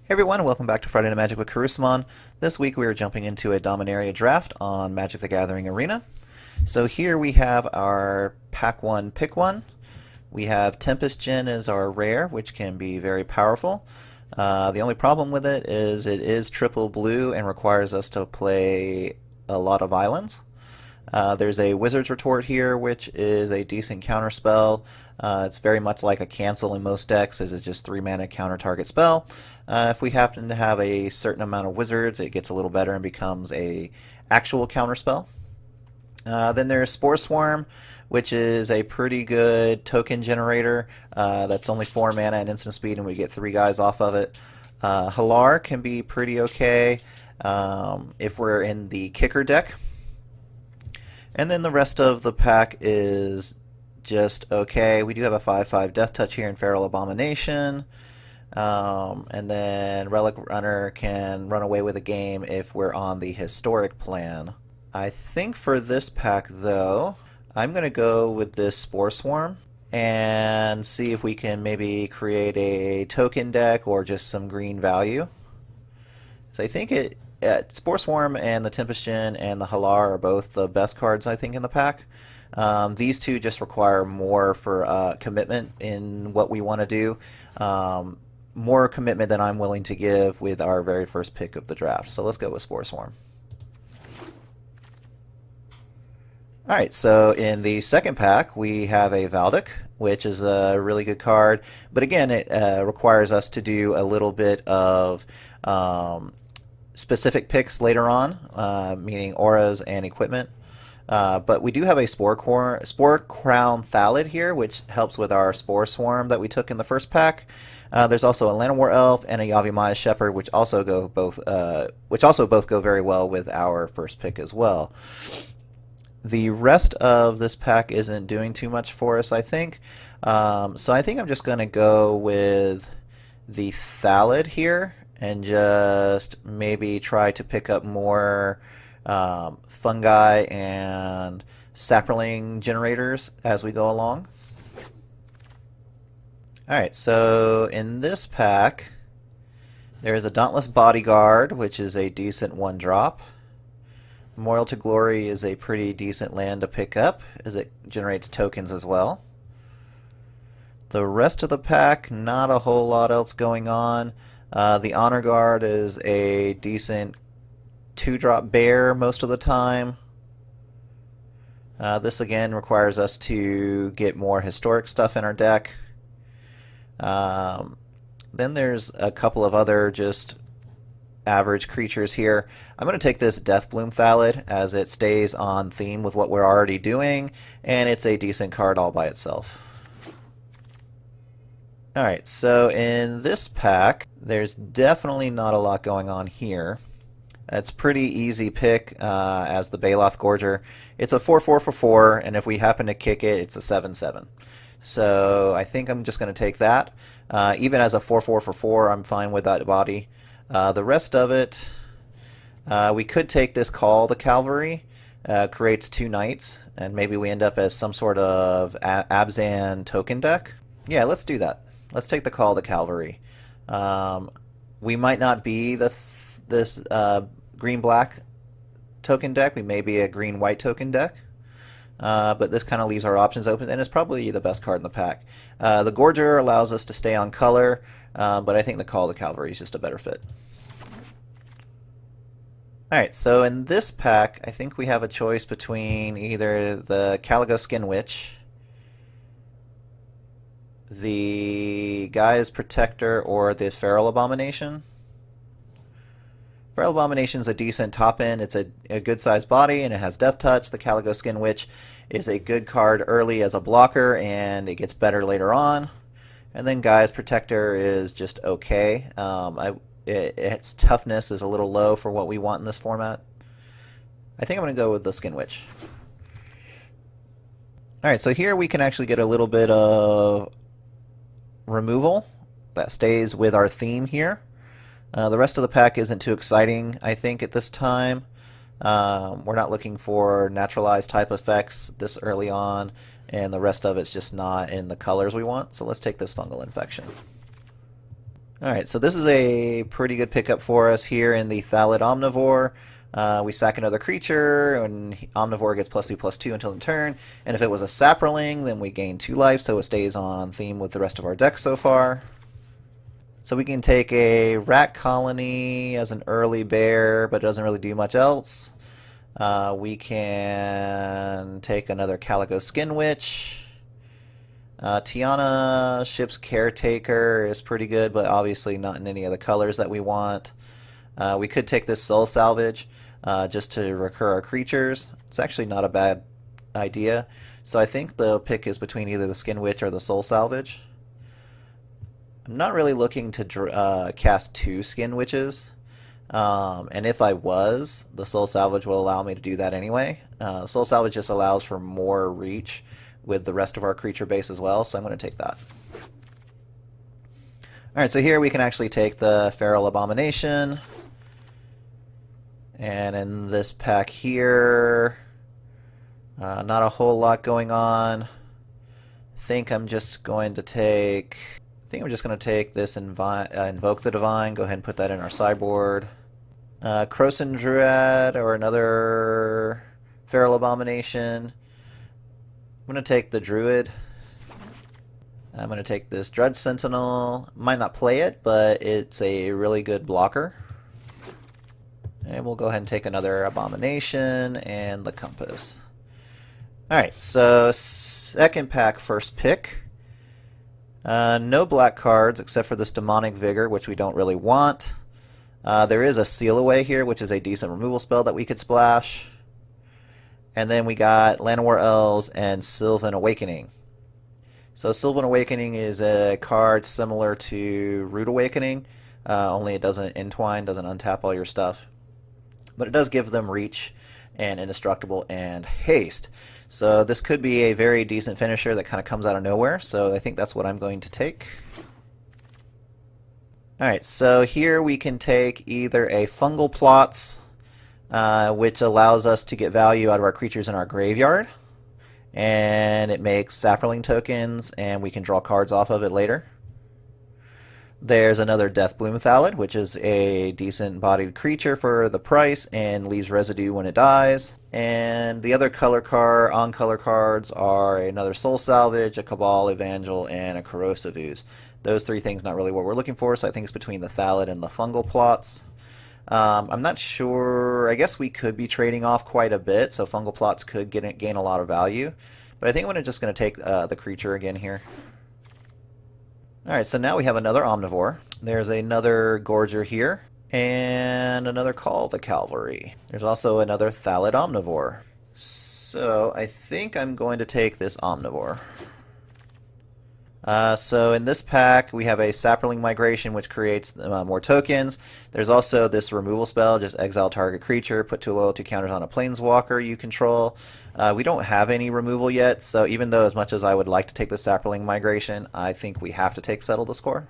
Hey everyone, welcome back to Friday Night Magic with Kurisumon. This week we are jumping into a Dominaria draft on Magic the Gathering Arena. So here we have our Pack 1 Pick 1. We have Tempest Djinn as our rare, which can be very powerful. The only problem with it is triple blue and requires us to play a lot of islands. There's a Wizard's Retort here, which is a decent counter spell. It's very much like a cancel in most decks, as it's just 3 mana counter target spell. If we happen to have a certain amount of wizards, it gets a little better and becomes a actual counter spell. Then there's Spore Swarm, which is a pretty good token generator. That's only 4 mana and instant speed, and we get 3 guys off of it. Halar can be pretty okay if we're in the kicker deck. And then the rest of the pack is just okay. We do have a 5/5 Death Touch here in Feral Abomination. And then Relic Runner can run away with a game if we're on the historic plan. I think for this pack, though, I'm going to go with this Spore Swarm and see if we can maybe create a token deck or just some green value. So I think Spore Swarm and the Tempest Djinn and the Halar are both the best cards, I think, in the pack. These two just require more for commitment in what we want to do. More commitment than I'm willing to give with our very first pick of the draft. So let's go with Spore Swarm. Alright, so in the second pack we have a Valdic, which is a really good card, but again it requires us to do a little bit of specific picks later on, meaning auras and equipment. But we do have a Spore Crown Thallid here, which helps with our Spore Swarm that we took in the first pack. There's also a Llanowar Elf and a Yavimaya Shepherd, which also both go very well with our first pick as well. The rest of this pack isn't doing too much for us, I think. So I think I'm just going to go with the Thallid here and just maybe try to pick up more fungi and sapling generators as we go along. Alright, so in this pack there is a Dauntless Bodyguard, which is a decent 1-drop. Memorial to Glory is a pretty decent land to pick up, as it generates tokens as well. The rest of the pack, not a whole lot else going on. The Honor Guard is a decent 2-drop bear most of the time. This again requires us to get more historic stuff in our deck. Then there's a couple of other just average creatures here. I'm going to take this Deathbloom Thallid as it stays on theme with what we're already doing, and it's a decent card all by itself. Alright, so in this pack, there's definitely not a lot going on here. It's pretty easy pick as the Baloth Gorger. It's a 4/4 for 4, and if we happen to kick it, it's a 7/7. So I think I'm just going to take that. Even as a 4/4 for 4, I'm fine with that body. The rest of it, we could take this Call the Cavalry, creates 2 knights, and maybe we end up as some sort of Abzan token deck. Yeah, let's do that. Let's take the Call the Cavalry. We might not be this green-black token deck. We may be a green-white token deck. But this kind of leaves our options open, and it's probably the best card in the pack. The Gorger allows us to stay on color, but I think the Call the Cavalry is just a better fit. Alright, so in this pack, I think we have a choice between either the Caligo Skin Witch, the Gaia's Protector, or the Feral Abomination. Feral Abomination is a decent top end. It's a good-sized body, and it has Death Touch. The Caligo Skin Witch is a good card early as a blocker, and it gets better later on. And then Gaia's Protector is just okay. Its toughness is a little low for what we want in this format. I think I'm going to go with the Skin Witch. Alright, so here we can actually get a little bit of removal that stays with our theme here. The rest of the pack isn't too exciting, I think, at this time. We're not looking for naturalized type effects this early on, and the rest of it's just not in the colors we want. So let's take this Fungal Infection. Alright, so this is a pretty good pickup for us here in the Thallid Omnivore. We sack another creature, and Omnivore gets +2/+2 until end turn. And if it was a Saproling, then we gain 2 life, so it stays on theme with the rest of our deck so far. So we can take a Rat Colony as an early bear, but it doesn't really do much else. We can take another Calico Skin Witch. Tiana, Ship's Caretaker is pretty good, but obviously not in any of the colors that we want. We could take this Soul Salvage just to recur our creatures. It's actually not a bad idea. So I think the pick is between either the Skin Witch or the Soul Salvage. I'm not really looking to cast 2 Skin Witches. And if I was, the Soul Salvage will allow me to do that anyway. Soul Salvage just allows for more reach with the rest of our creature base as well, so I'm going to take that. Alright, so here we can actually take the Feral Abomination. And in this pack here, not a whole lot going on. I think I'm just going to take this Invoke the Divine, go ahead and put that in our sideboard. Krosan Druid or another Feral Abomination. I'm going to take the Druid. I'm going to take this Dredge Sentinel. Might not play it, but it's a really good blocker. And we'll go ahead and take another Abomination and the Compass. Alright, so second pack, first pick. No black cards except for this Demonic Vigor, which we don't really want. There is a Seal Away here, which is a decent removal spell that we could splash. And then we got Llanowar Elves and Sylvan Awakening. So Sylvan Awakening is a card similar to Root Awakening, only it doesn't entwine, doesn't untap all your stuff. But it does give them reach and indestructible and haste. So this could be a very decent finisher that kind of comes out of nowhere, so I think that's what I'm going to take. Alright, so here we can take either a Fungal Plots, which allows us to get value out of our creatures in our graveyard, and it makes Saproling tokens, and we can draw cards off of it later. There's another Deathbloom Thallid, which is a decent bodied creature for the price and leaves residue when it dies. And the other color cards are another Soul Salvage, a Cabal Evangel, and a Corrosive Ooze. Those 3 things not really what we're looking for, so I think it's between the Thallid and the Fungal Plots. I'm not sure. I guess we could be trading off quite a bit, so Fungal Plots could gain a lot of value. But I think I'm just going to take the creature again here. Alright, so now we have another Omnivore. There's another Gorger here, and another Call the Cavalry. There's also another Thallid Omnivore. So I think I'm going to take this Omnivore. So in this pack, we have a Saproling Migration, which creates more tokens. There's also this removal spell, just exile target creature, put 2 loyalty counters on a Planeswalker you control. We don't have any removal yet, so even though as much as I would like to take the Saproling Migration, I think we have to take Settle the Score.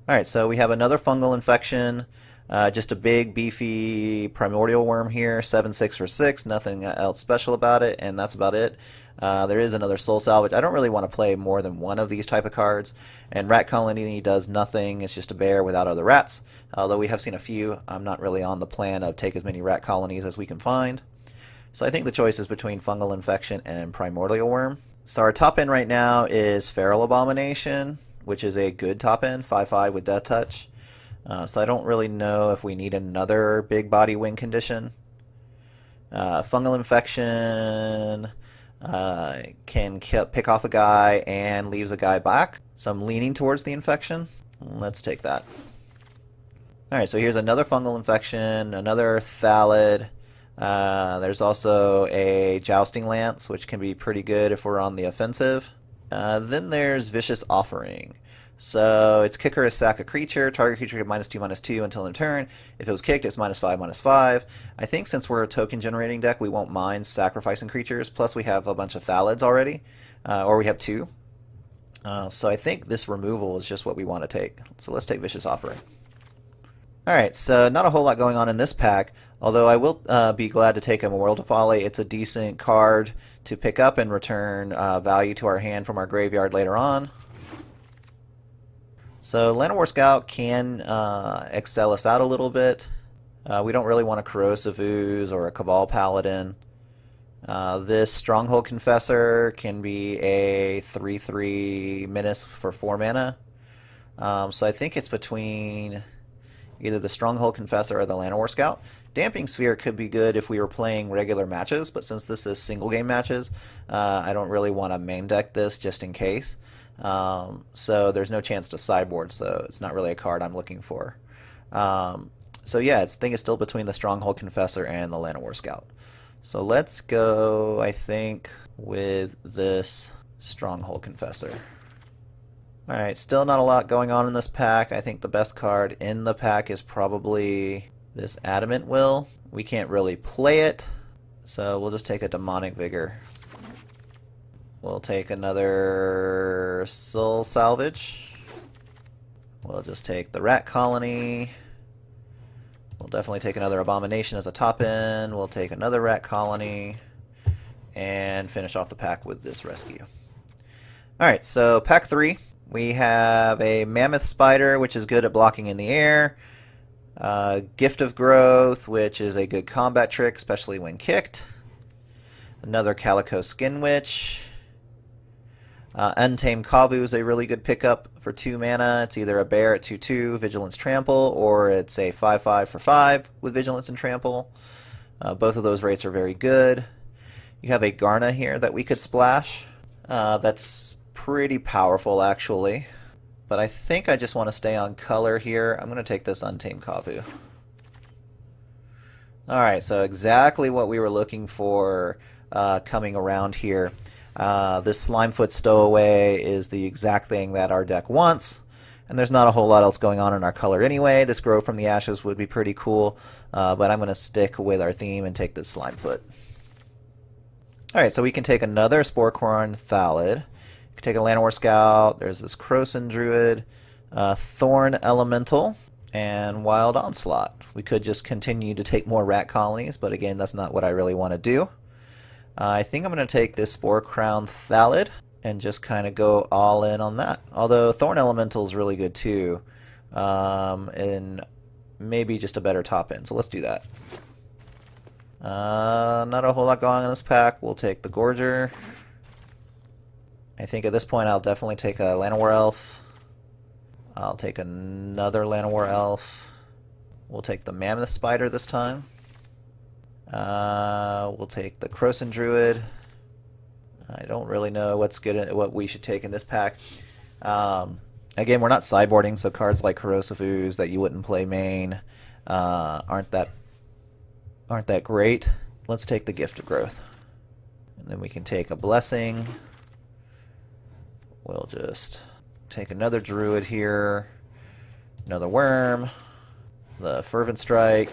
Alright, so we have another Fungal Infection. Just a big, beefy Primordial Worm here, 7/6 for 6, nothing else special about it, and that's about it. There is another Soul Salvage. I don't really want to play more than one of these type of cards, and Rat Colony does nothing. It's just a bear without other rats. Although we have seen a few, I'm not really on the plan of take as many rat colonies as we can find. So I think the choice is between Fungal Infection and Primordial Worm. So our top end right now is Feral Abomination, which is a good top end, 5/5 with Death Touch. So I don't really know if we need another big body win condition. Fungal Infection can pick off a guy and leaves a guy back. So I'm leaning towards the Infection. Let's take that. Alright, so here's another Fungal Infection, another Thallid. There's also a Jousting Lance, which can be pretty good if we're on the offensive. Then there's Vicious Offering. So it's kick or sack a creature. Target creature get -2/-2 until end turn. If it was kicked, it's -5/-5. I think since we're a token generating deck, we won't mind sacrificing creatures. Plus we have a bunch of Thallids already, or we have 2. So I think this removal is just what we want to take. So let's take Vicious Offering. Alright, so not a whole lot going on in this pack, although I will be glad to take a Memorial to Folly. It's a decent card to pick up and return value to our hand from our graveyard later on. So Llanowar Scout can excel us out a little bit. We don't really want a Corrosive Ooze or a Cabal Paladin. This Stronghold Confessor can be a 3/3 Menace for 4 mana. So I think it's between either the Stronghold Confessor or the Llanowar Scout. Damping Sphere could be good if we were playing regular matches, but since this is single game matches, I don't really want to main deck this just in case. So there's no chance to sideboard, so it's not really a card I'm looking for. So yeah, I think it's still between the Stronghold Confessor and the Llanowar Scout. So let's go, I think, with this Stronghold Confessor. Alright, still not a lot going on in this pack. I think the best card in the pack is probably this Adamant Will. We can't really play it, so we'll just take a Demonic Vigor. We'll take another Soul Salvage. We'll just take the Rat Colony. We'll definitely take another Abomination as a top end. We'll take another Rat Colony. And finish off the pack with this Rescue. Alright, so pack 3. We have a Mammoth Spider, which is good at blocking in the air. Gift of Growth, which is a good combat trick, especially when kicked. Another Calico Skin Witch. Untamed Kavu is a really good pickup for 2 mana. It's either a bear at 2/2, Vigilance Trample, or it's a 5/5 for 5 with Vigilance and Trample. Both of those rates are very good. You have a Garna here that we could splash. That's pretty powerful, actually. But I think I just want to stay on color here. I'm going to take this Untamed Kavu. Alright, so exactly what we were looking for coming around here. This Slimefoot Stowaway is the exact thing that our deck wants, and there's not a whole lot else going on in our color anyway. This Grow from the Ashes would be pretty cool, but I'm going to stick with our theme and take this Slimefoot. Alright, so we can take another Sporecorn Thallid. We can take a Llanowar Scout. There's this Krosan Druid, Thorn Elemental, and Wild Onslaught. We could just continue to take more Rat Colonies, but again, that's not what I really want to do. I think I'm going to take this Spore Crown Thallid and just kind of go all in on that. Although Thorn Elemental is really good too, and maybe just a better top end. So let's do that. Not a whole lot going on in this pack. We'll take the Gorger. I think at this point I'll definitely take a Llanowar Elf. I'll take another Llanowar Elf. We'll take the Mammoth Spider this time. We'll take the Krosan Druid. I don't really know what we should take in this pack. Again, we're not sideboarding, so cards like Corrosive Ooze that you wouldn't play main aren't that great. Let's take the Gift of Growth. And then we can take a Blessing. We'll just take another Druid here, another Worm, the Fervent Strike,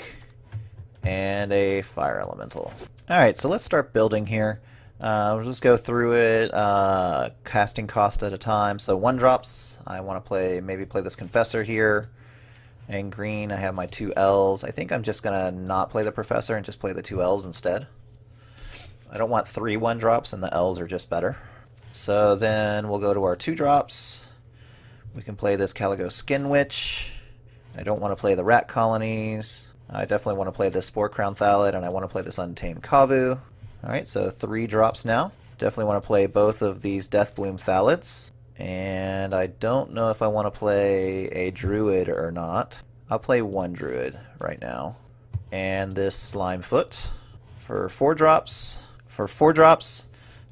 and a Fire Elemental. Alright, so let's start building here. We'll just go through it, casting cost at a time. So 1-drops, I want to maybe play this Confessor here. And green, I have my 2 elves. I think I'm just going to not play the Professor and just play the 2 elves instead. I don't want 3 1-drops, and the elves are just better. So then we'll go to our 2-drops. We can play this Calico Skin Witch. I don't want to play the Rat Colonies. I definitely want to play this Spore Crown Thallid, and I want to play this Untamed Kavu. Alright, so 3 drops now. Definitely want to play both of these Deathbloom Thallids. And I don't know if I want to play a Druid or not. I'll play 1 Druid right now. And this Slimefoot for 4 drops. For 4 drops,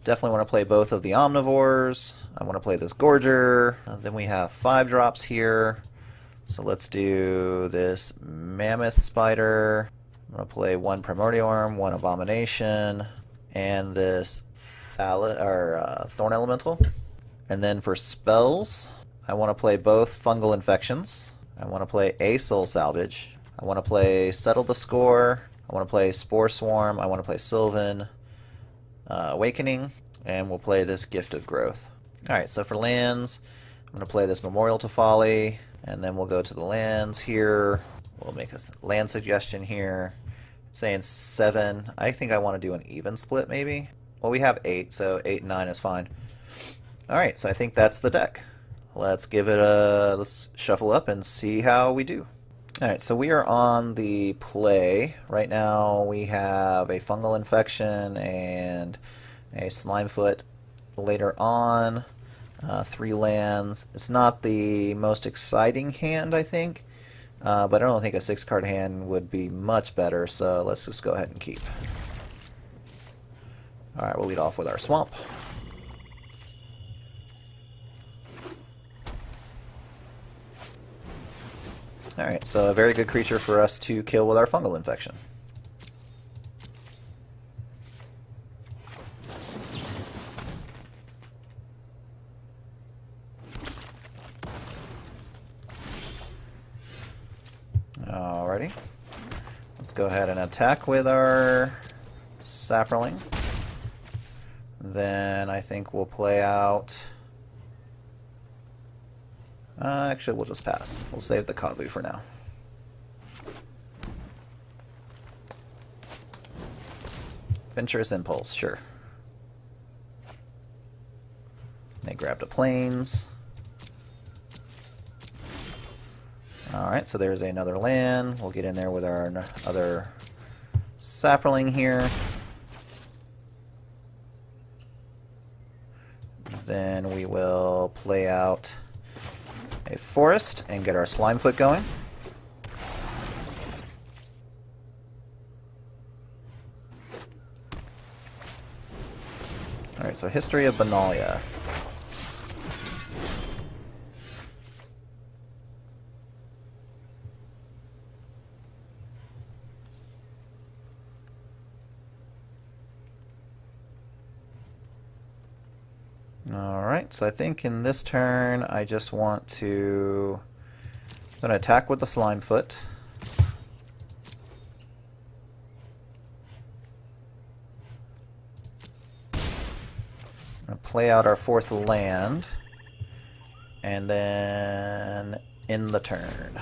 definitely want to play both of the Omnivores. I want to play this Gorger. Then we have 5 drops here. So let's do this Mammoth Spider. I'm going to play 1 Primordial Arm, 1 Abomination, and this Thorn Elemental. And then for spells, I want to play both Fungal Infections. I want to play a Soul Salvage. I want to play Settle the Score. I want to play Spore Swarm. I want to play Sylvan Awakening. And we'll play this Gift of Growth. Alright, so for lands, I'm going to play this Memorial to Folly. And then we'll go to the lands here. We'll make a land suggestion here. Saying 7. I think I want to do an even split maybe. Well, we have 8, so 8 and 9 is fine. Alright, so I think that's the deck. let's give it a let's shuffle up and see how we do. Alright, so we are on the play. Right now we have a fungal infection and a Slimefoot. Later on, 3 lands. It's not the most exciting hand, I think, but I don't think a 6-card hand would be much better, so let's just go ahead and keep. Alright, we'll lead off with our Swamp. Alright, so a very good creature for us to kill with our fungal infection. Alrighty. Let's go ahead and attack with our Saproling. Then I think we'll play out... actually, we'll just pass. We'll save the Kavu for now. Venturous Impulse, sure. They grabbed a Plains. Alright, so there's another land. We'll get in there with our other Saproling here. Then we will play out a Forest and get our Slimefoot going. Alright, so History of Benalia. Alright, so I think in this turn I just want to... I'm going to attack with the Slimefoot. I'm going to play out our 4th land, and then end the turn.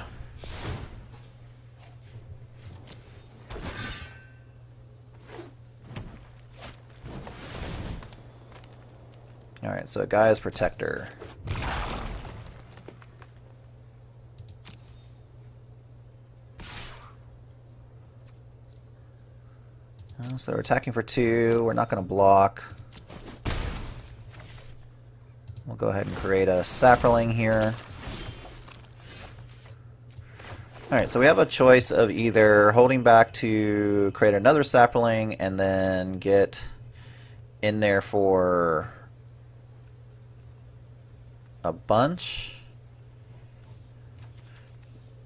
Alright, so Gaia's Protector. So we're attacking for 2. We're not going to block. We'll go ahead and create a Saproling here. Alright, so we have a choice of either holding back to create another Saproling and then get in there for a bunch,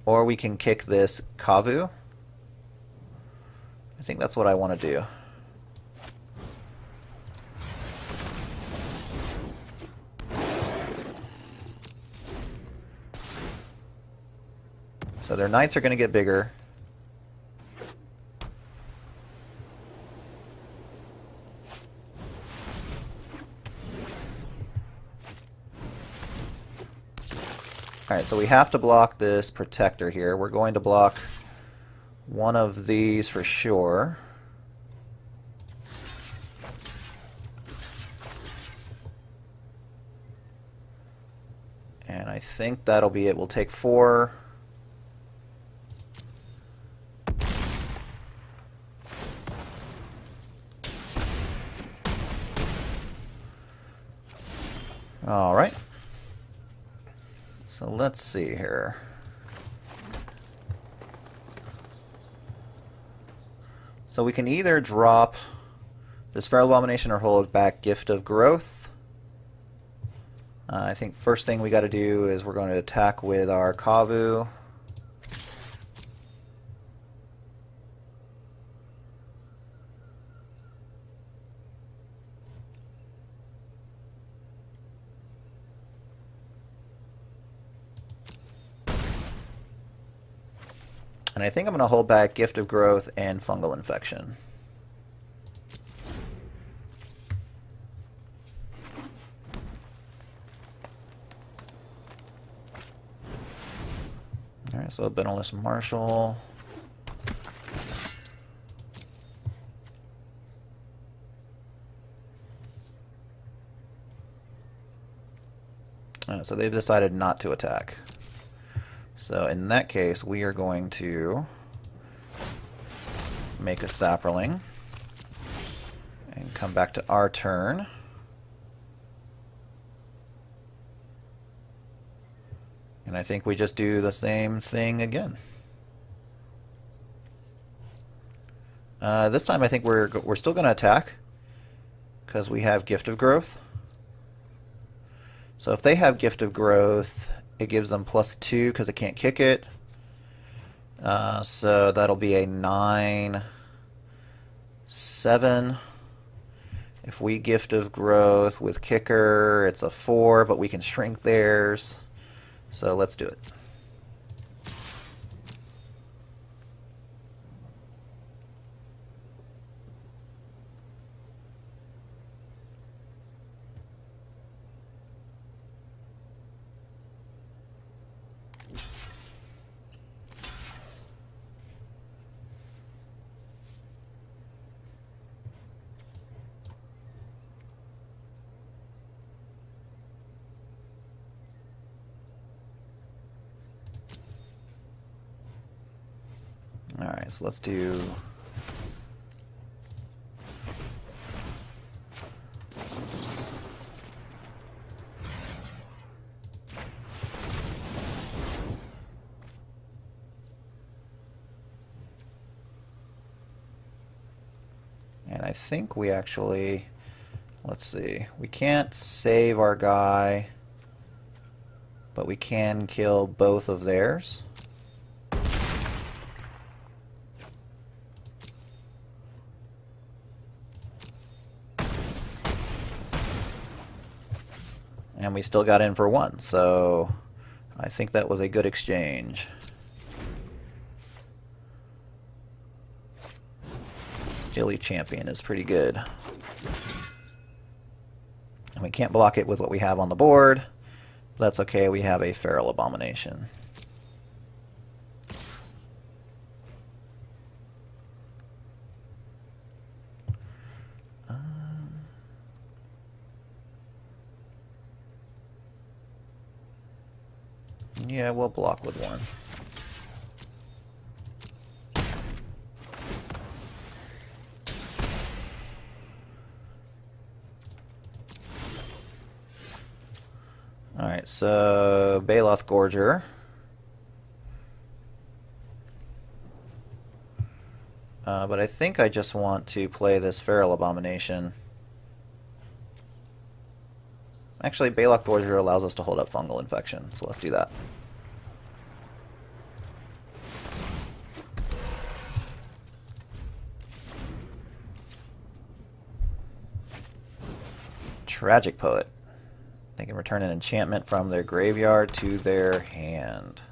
or we can kick this Kavu. I think that's what I want to do. So their knights are going to get bigger. Alright, so we have to block this Protector here. We're going to block one of these for sure. And I think that'll be it. We'll take 4. Alright. So let's see here. So we can either drop this Feral Abomination or hold back Gift of Growth. I think first thing we got to do is we're going to attack with our Kavu. And I think I'm going to hold back Gift of Growth and Fungal Infection. Alright, so Benevolent Marshal. So they've decided not to attack. So in that case, we are going to make a sapling and come back to our turn. And I think we just do the same thing again. This time I think we're still going to attack because we have Gift of Growth. So if they have Gift of Growth, it gives them +2 because it can't kick it. So that'll be a 9, 7. If we Gift of Growth with kicker, it's a 4, but we can shrink theirs. So let's do it. Alright, so let's do... And I think we actually... Let's see. We can't save our guy, but we can kill both of theirs. And we still got in for 1, so I think that was a good exchange. Steely Champion is pretty good. And we can't block it with what we have on the board. But that's okay, we have a Feral Abomination. Yeah, we'll block with 1. Alright, so Baloth Gorger. But I think I just want to play this Feral Abomination. Actually, Baloth Gorger allows us to hold up Fungal Infection, so let's do that. Tragic Poet. They can return an enchantment from their graveyard to their hand.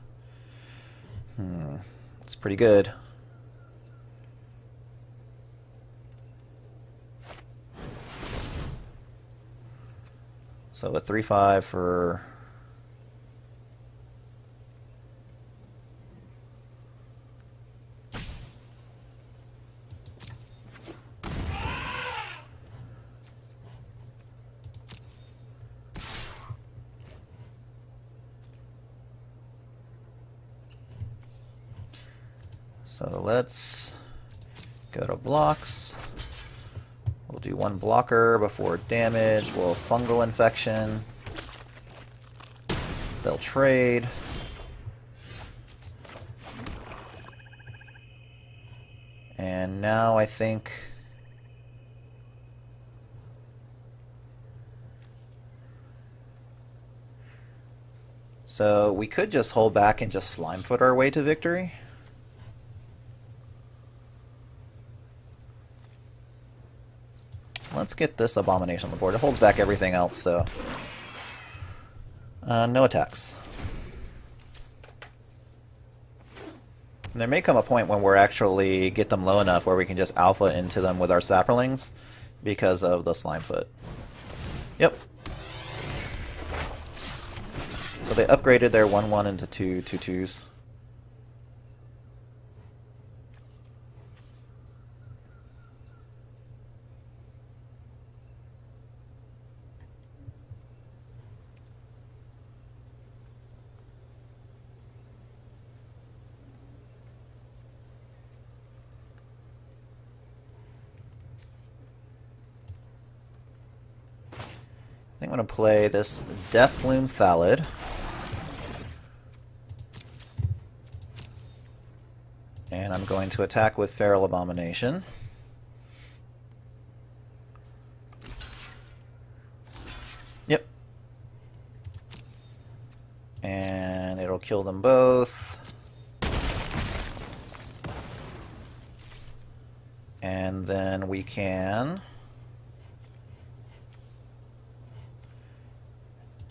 It's pretty good. So a 3/5 for... So let's go to blocks. We'll do 1 blocker before damage. We'll Fungal Infection. They'll trade. And now I think... So we could just hold back and just Slimefoot our way to victory. Let's get this Abomination on the board. It holds back everything else, so... no attacks. And there may come a point when we're actually get them low enough where we can just alpha into them with our Saprolings because of the Slimefoot. Yep. So they upgraded their 1/1 into 2 2/2s. think I'm going to play this Deathbloom Thallid. And I'm going to attack with Feral Abomination. Yep. And it'll kill them both. And then we can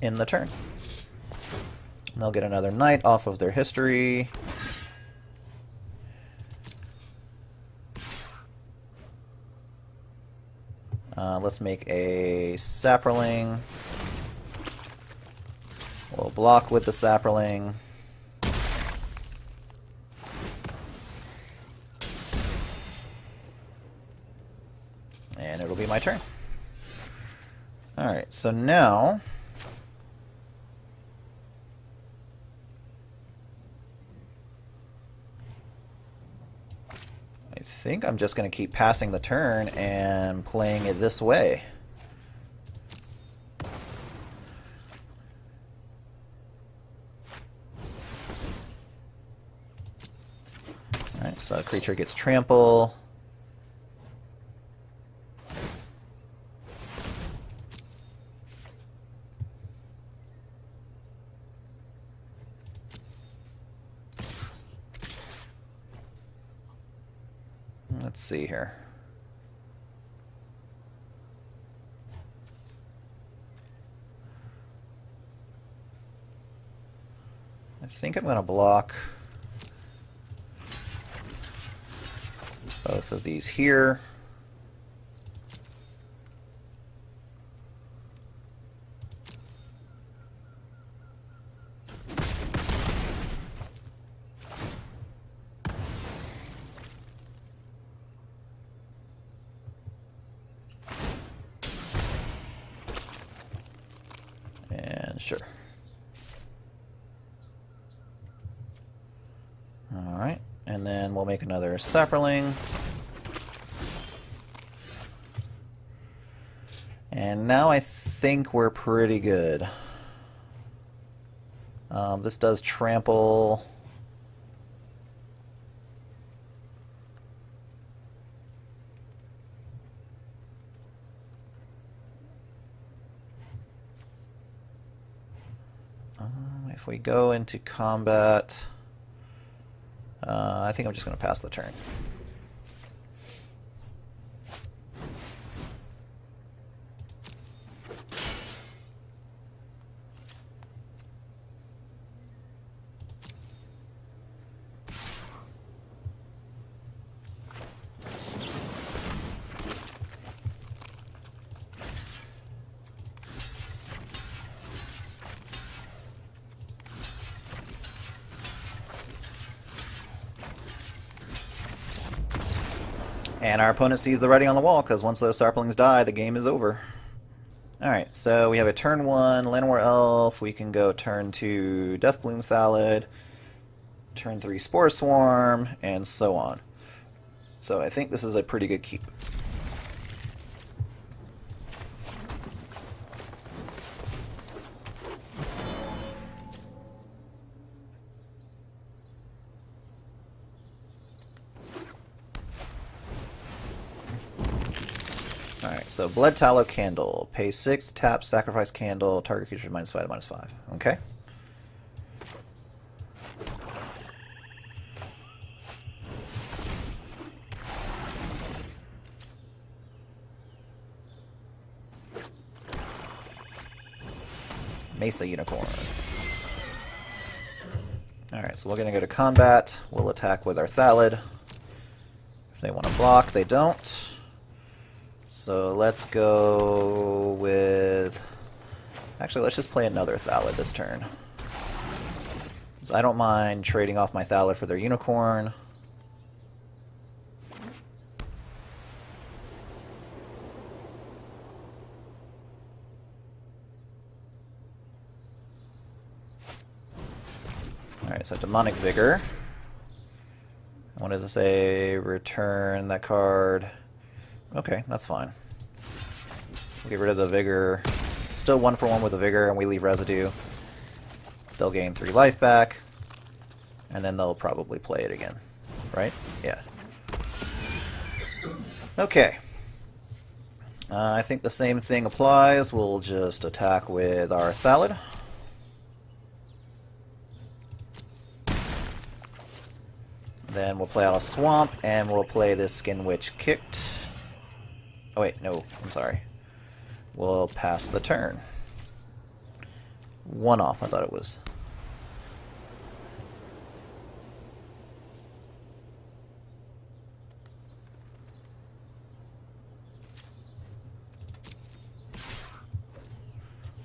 end the turn. And they'll get another knight off of their history. Let's make a Saproling. We'll block with the Saproling. And it'll be my turn. Alright, so now I think I'm just going to keep passing the turn and playing it this way. Alright, so a creature gets trample. Let's see here. I think I'm going to block both of these here. Sure. Alright, and then we'll make another Saproling. And now I think we're pretty good. This does trample. If we go into combat, I think I'm just going to pass the turn. And our opponent sees the writing on the wall, because once those Sarplings die, the game is over. Alright, so we have a turn 1 Llanowar Elf, we can go turn 2 Deathbloom Thallid, turn 3 Spore Swarm, and so on. So I think this is a pretty good keep. Alright, so Blood Tallow Candle. Pay 6, tap, sacrifice candle, target creature -5 to -5. Okay. Mesa Unicorn. Alright, so we're going to go to combat. We'll attack with our Thallid. If they want to block, they don't. So let's go with... Actually, let's just play another Thallid this turn. So I don't mind trading off my Thallid for their Unicorn. Alright, so Demonic Vigor. What does it say? Return that card. Okay, that's fine. We'll get rid of the Vigor, Still 1-for-1 with a Vigor, and we leave residue. They'll gain 3 life back, and then they'll probably play it again. Right? Yeah. Okay. I think the same thing applies. We'll just attack with our Thallid. Then we'll play out a Swamp, and we'll play this Skin Witch Kicked. Oh wait, no, I'm sorry. We'll pass the turn. 1 off, I thought it was.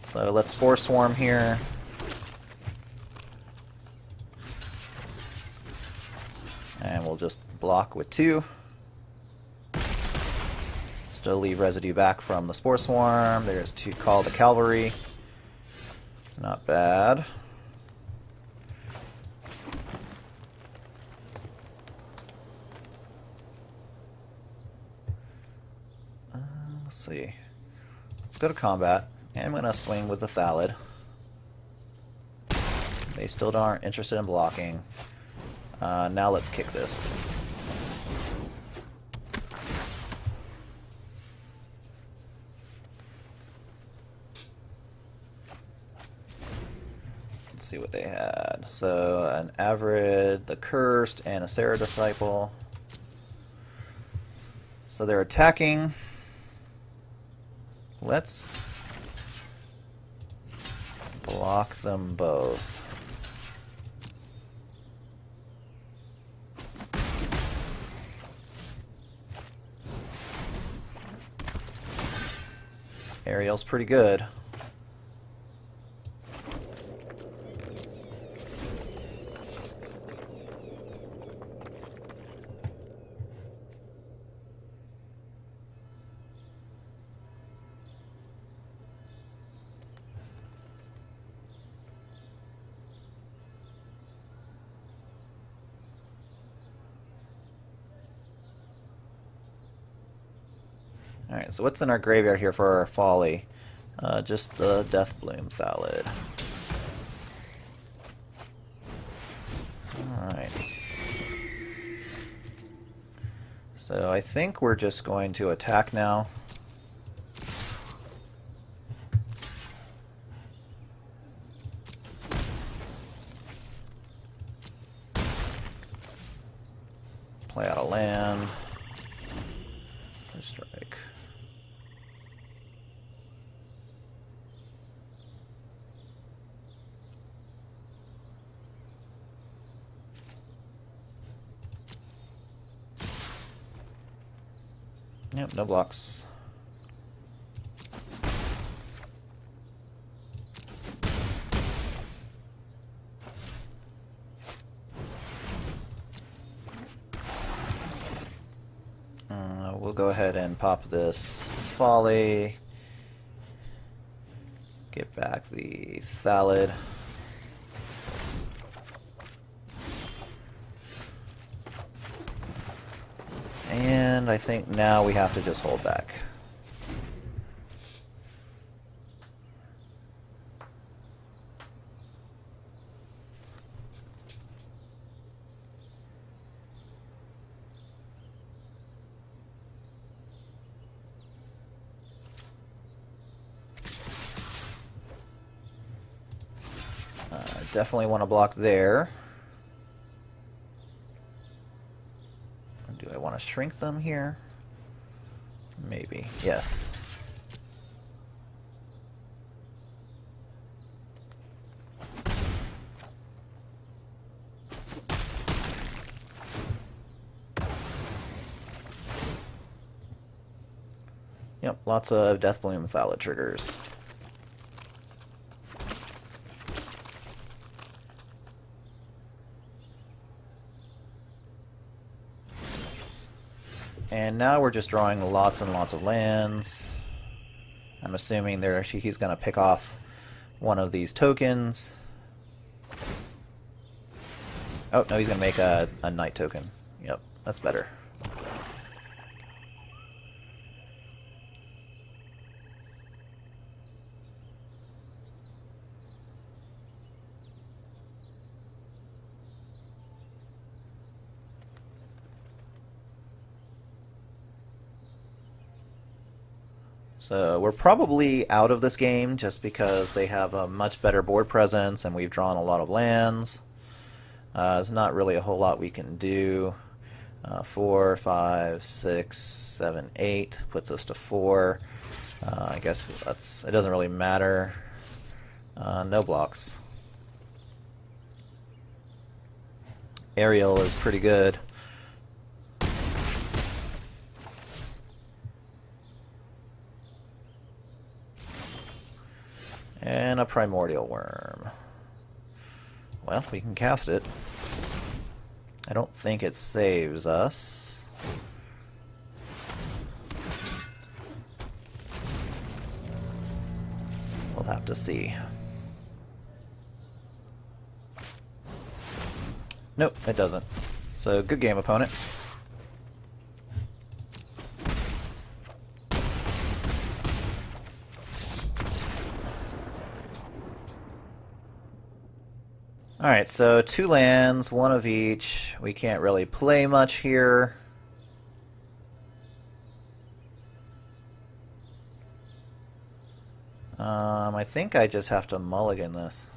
So let's Spore Swarm here. And we'll just block with 2. Still leave residue back from the Spore Swarm. There's to call the Cavalry. Not bad. Let's see. Let's go to combat. And I'm going to swing with the Thallid. They still aren't interested in blocking. Now let's kick this. Let's see what they had. So an Avid, the Cursed, and a Sarah Disciple. So they're attacking. Let's block them both. Ariel's pretty good. Alright, so what's in our graveyard here for our Folly? Just the Deathbloom Thallid. Alright. So I think we're just going to attack now. Play out a land. Strike. Yep, no blocks. We'll go ahead and pop this Folly. Get back the Thallid. And I think now we have to just hold back. Definitely want to block there. Do I want to shrink them here? Maybe. Yes. Yep, lots of Deathbloom Thallid triggers. And now we're just drawing lots and lots of lands. I'm assuming he's going to pick off one of these tokens. Oh, no, he's going to make a night token. Yep, that's better. So we're probably out of this game just because they have a much better board presence and we've drawn a lot of lands. There's not really a whole lot we can do. 4, 5, 6, 7, 8 puts us to 4. I guess it doesn't really matter. No blocks. Aerial is pretty good. And a Primordial Worm. Well, we can cast it. I don't think it saves us. We'll have to see. Nope, it doesn't. So, good game, opponent. Alright, so 2 lands, 1 of each. We can't really play much here. I think I just have to mulligan this.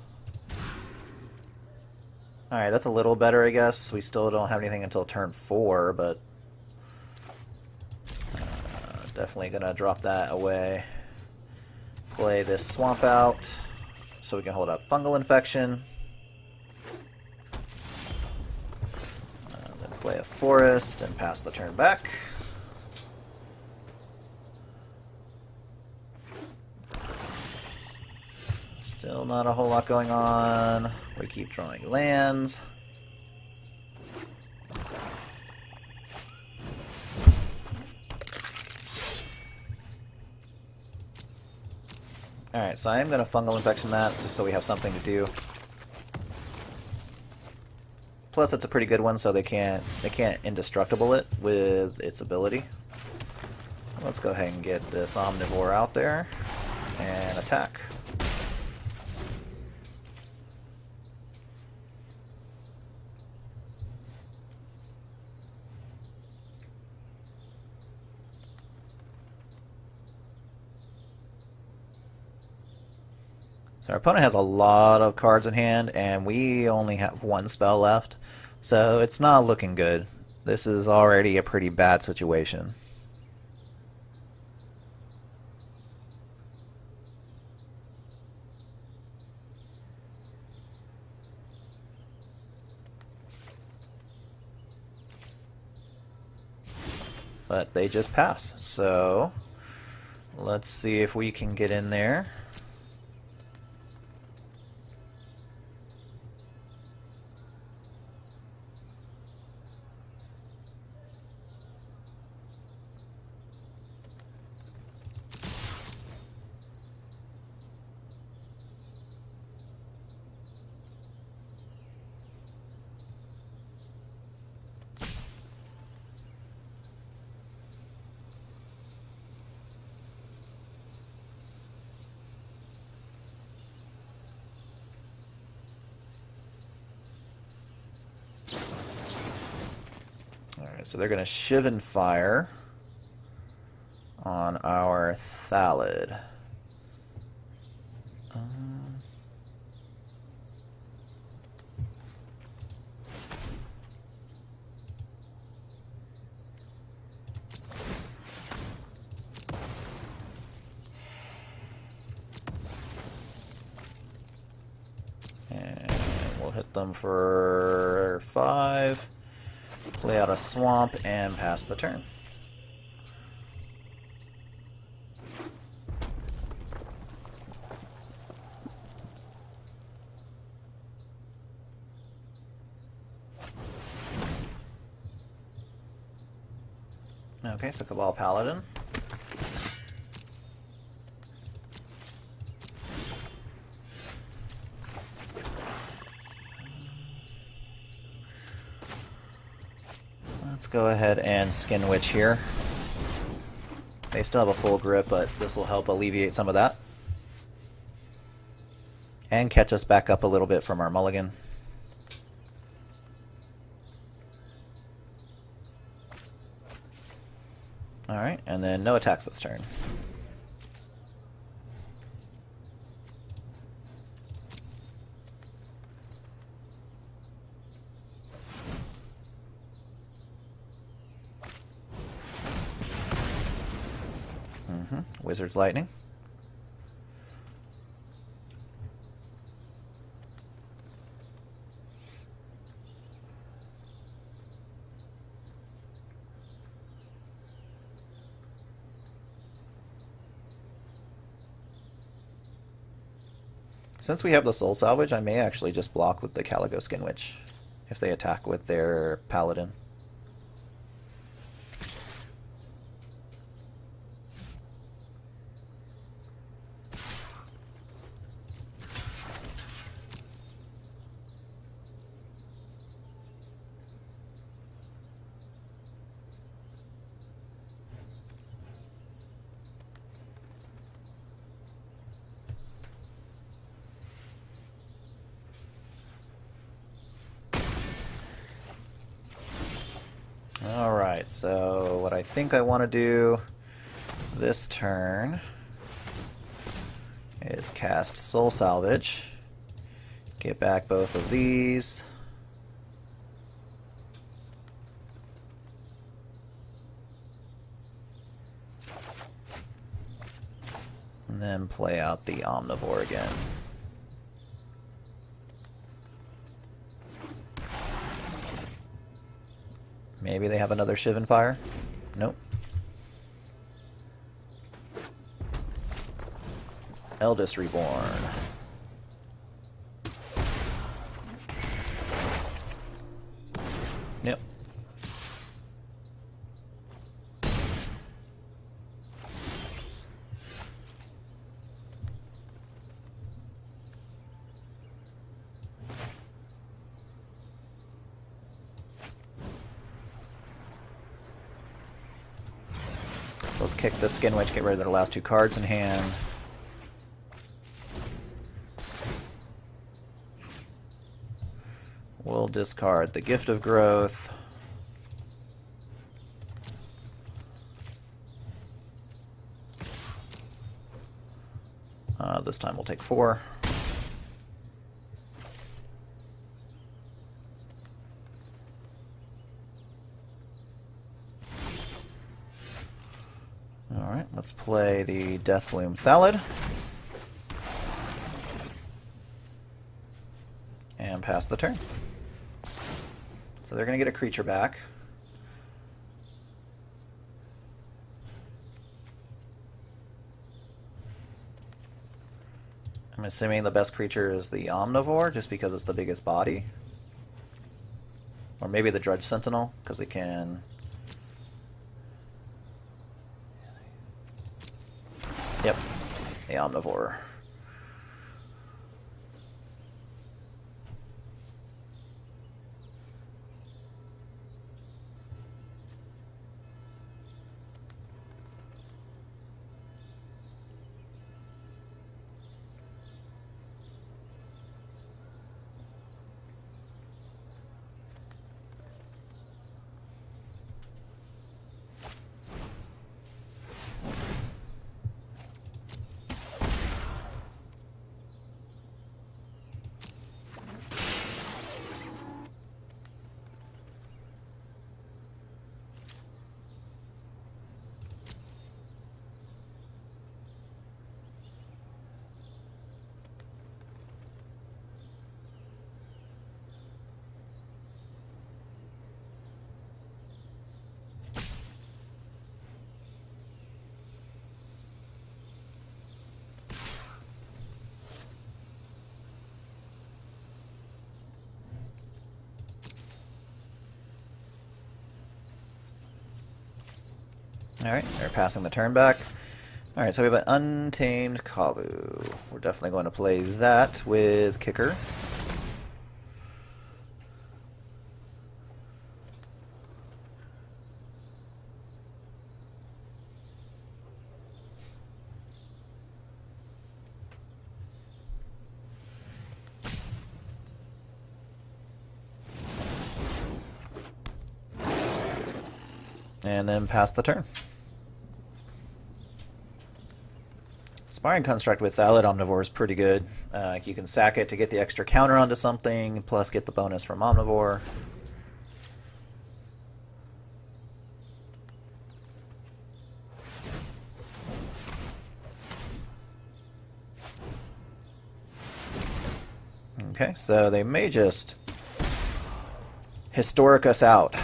Alright, that's a little better, I guess. We still don't have anything until turn 4, but definitely gonna drop that away. Play this swamp out so we can hold up fungal infection. Then play a forest and pass the turn back. Still not a whole lot going on. We keep drawing lands. Alright, so I am going to fungal infection that so we have something to do. Plus it's a pretty good one, so they can't indestructible it with its ability. Let's go ahead and get this omnivore out there and attack. So our opponent has a lot of cards in hand, and we only have 1 spell left, so it's not looking good. This is already a pretty bad situation. But they just pass, so let's see if we can get in there. So they're going to Shivan Fire on our Thallid. And we'll hit them for 5. Play out a swamp and pass the turn. Okay, so Cabal Paladin. Let's go ahead and Skin Witch here. They still have a full grip, but this will help alleviate some of that. And catch us back up a little bit from our mulligan. Alright, and then no attacks this turn. Wizard's Lightning. Since we have the Soul Salvage, I may actually just block with the Calico Skin Witch if they attack with their Paladin. Alright, so what I think I want to do this turn is cast Soul Salvage, get back both of these, and then play out the Omnivore again. Maybe they have another Shivan Fire? Nope. Eldest Reborn. Yep. So let's kick the Skin Witch, get rid of the last two cards in hand. We'll discard the Gift of Growth. This time we'll take 4. Alright, let's play the Deathbloom Thallid. And pass the turn. So they're going to get a creature back. I'm assuming the best creature is the Omnivore, just because it's the biggest body. Or maybe the Drudge Sentinel, because it can... Yep, the Omnivore. Alright, they're passing the turn back. Alright, so we have an Untamed Kavu. We're definitely going to play that with Kicker. And then pass the turn. Sparring Construct with Thallid Omnivore is pretty good. You can sack it to get the extra counter onto something, plus get the bonus from Omnivore. Okay, so they may just historic us out.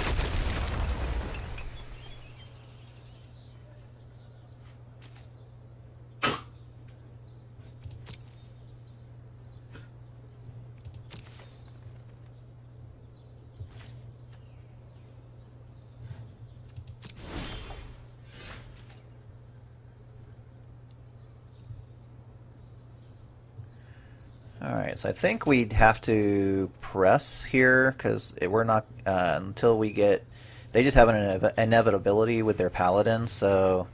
Alright, so I think we'd have to press here, because we're not, until we get, they just have an inevitability with their paladin, so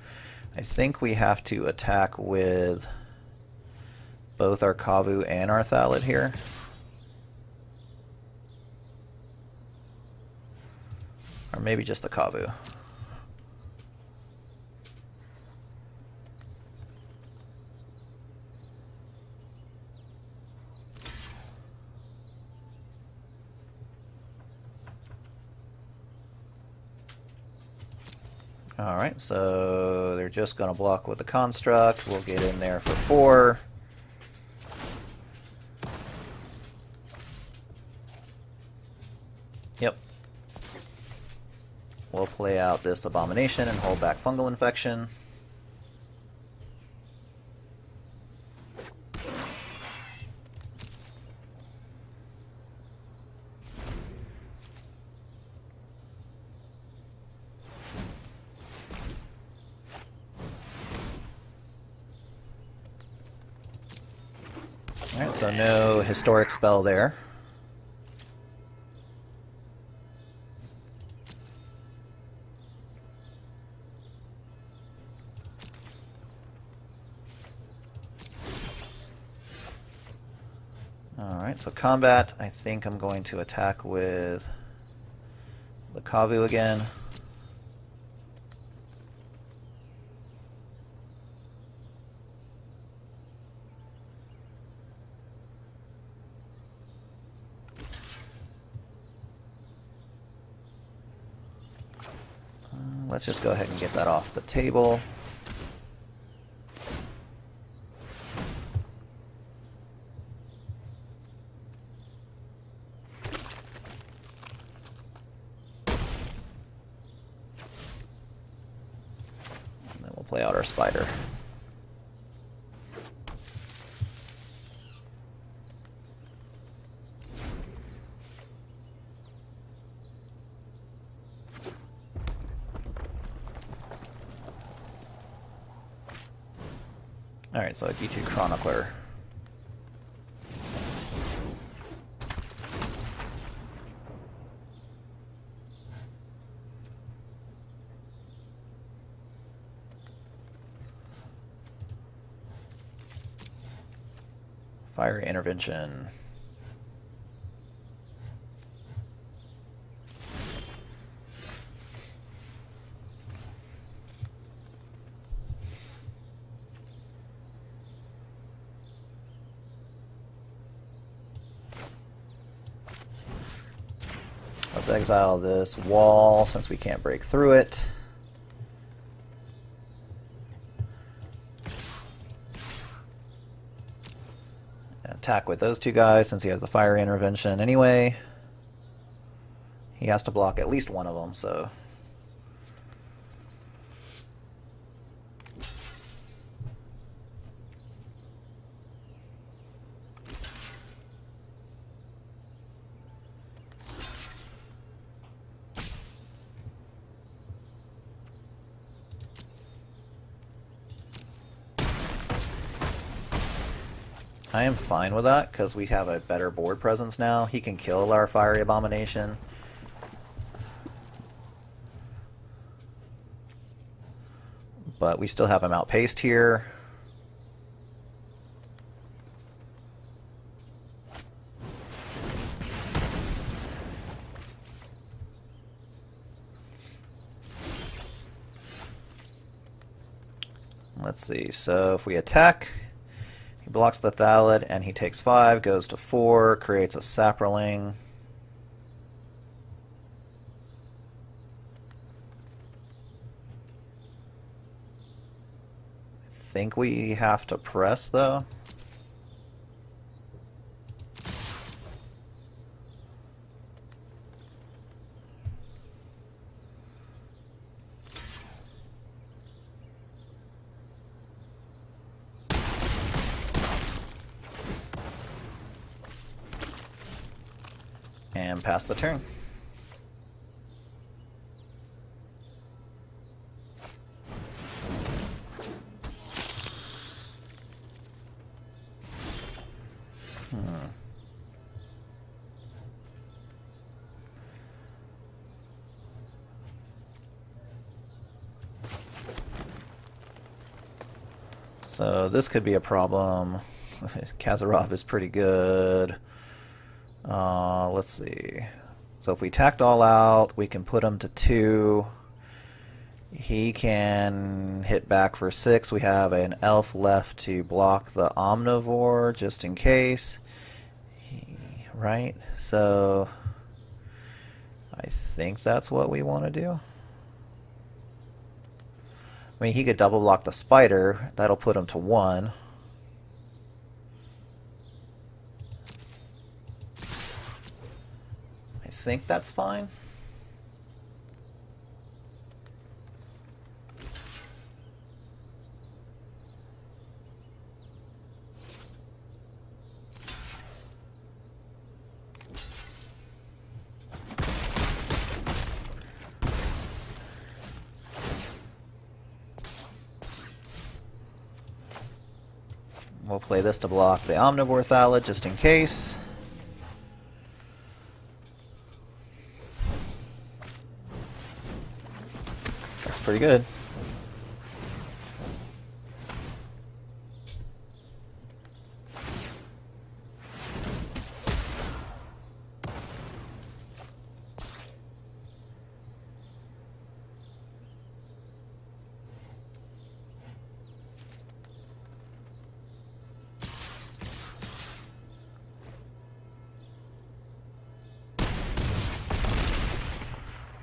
I think we have to attack with both our Kavu and our Thalid here. Or maybe just the Kavu. Alright, so they're just going to block with the construct. We'll get in there for 4. Yep. We'll play out this Abomination and hold back Fungal Infection. Alright, so no historic spell there. Alright, so combat, I think I'm going to attack with the Kavu again. Let's just go ahead and get that off the table. And then we'll play out our spider. Alright, so a D2 Chronicler. Fire Intervention. Let's exile this wall since we can't break through it. Attack with those two guys since he has the fire intervention anyway. He has to block at least one of them, so... I am fine with that, because we have a better board presence now. He can kill our Fiery Abomination. But we still have him outpaced here. Let's see, so if we attack... He blocks the Thalid, and he takes 5, goes to 4, creates a Saproling. I think we have to press, though. And pass the turn. So this could be a problem. Kazarov is pretty good. Let's see. So if we tacked all out, we can put him to 2. He can hit back for 6. We have an elf left to block the omnivore just in case. Right? So I think that's what we want to do. I mean, he could double block the spider. That'll put him to 1. I think that's fine. We'll play this to block the Omnivore Thallid just in case. That's pretty good.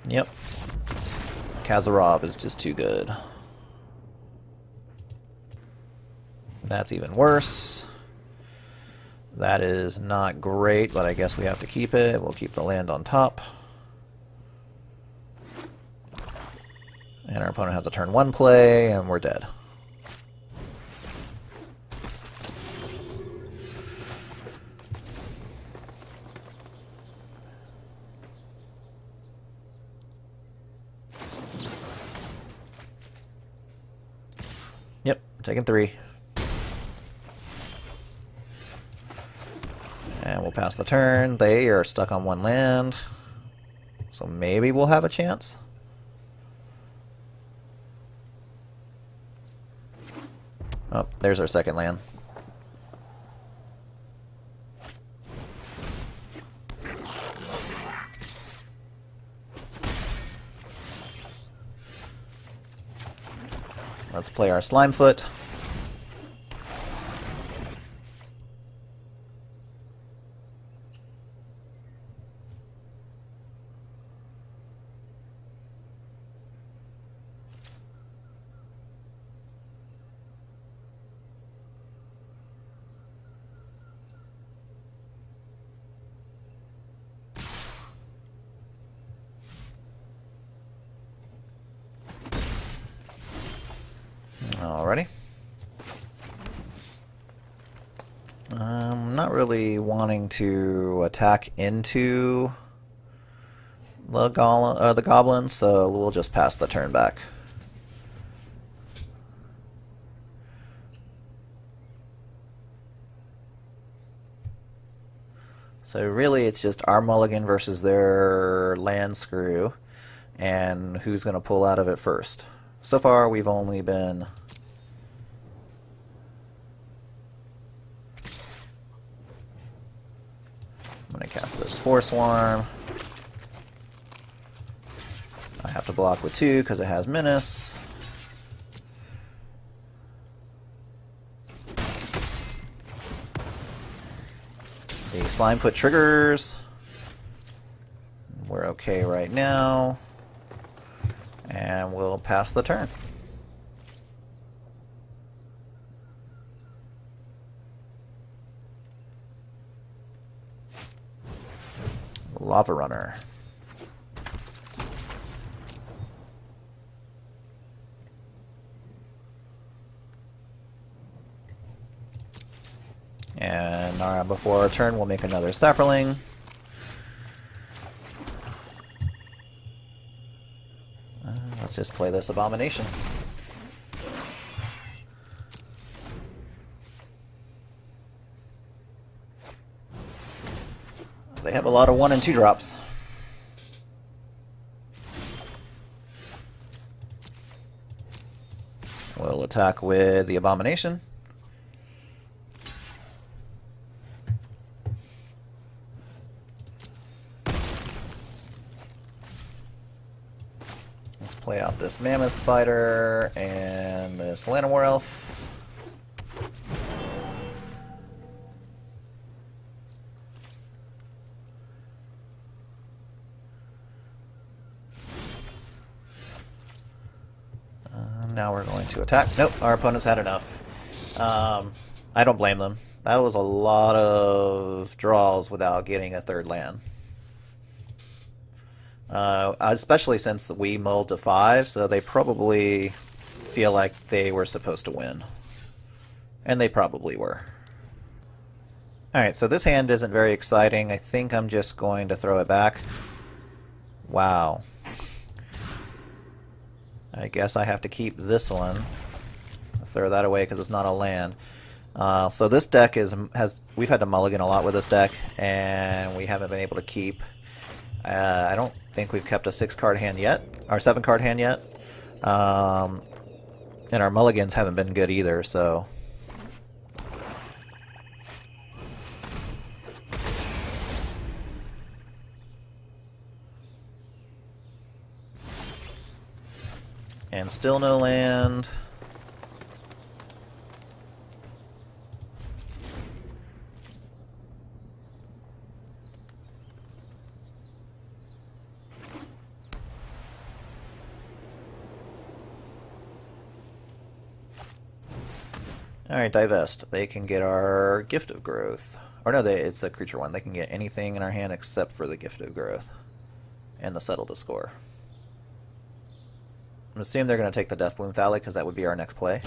Yep. Kazarov is just too good. That's even worse. That is not great, but I guess we have to keep it. We'll keep the land on top. And our opponent has a turn 1 play, and we're dead. Yep, taking 3. And we'll pass the turn. They are stuck on 1 land. So maybe we'll have a chance. Oh, there's our second land. Let's play our Slimefoot. Alrighty. I'm not really wanting to attack into the goblin, so we'll just pass the turn back. So really it's just our mulligan versus their land screw, and who's going to pull out of it first. So far we've only been... I'm going to cast this Spore Swarm. I have to block with 2 because it has Menace. The Slimefoot triggers. We're okay right now. And we'll pass the turn. Lava Runner. And before our turn, we'll make another Sapperling. Let's just play this Abomination. They have a lot of 1 and 2 drops. We'll attack with the Abomination. Let's play out this Mammoth Spider and this Llanowar Elf. Now we're going to attack. Nope, our opponent's had enough. I don't blame them. That was a lot of draws without getting a third land. Especially since we mulled to 5, so they probably feel like they were supposed to win. And they probably were. Alright, so this hand isn't very exciting. I think I'm just going to throw it back. Wow. I guess I have to keep this one. I'll throw that away because it's not a land. So this deck we've had to mulligan a lot with this deck, and we haven't been able to keep. I don't think we've kept a 6-card hand yet, or 7-card hand yet. And our mulligans haven't been good either, so. And still no land. Alright, divest. They can get our Gift of Growth. Or no, it's a creature one. They can get anything in our hand except for the Gift of Growth. And the Settle the Score. I'm assuming they're going to take the Deathbloom Thali because that would be our next play.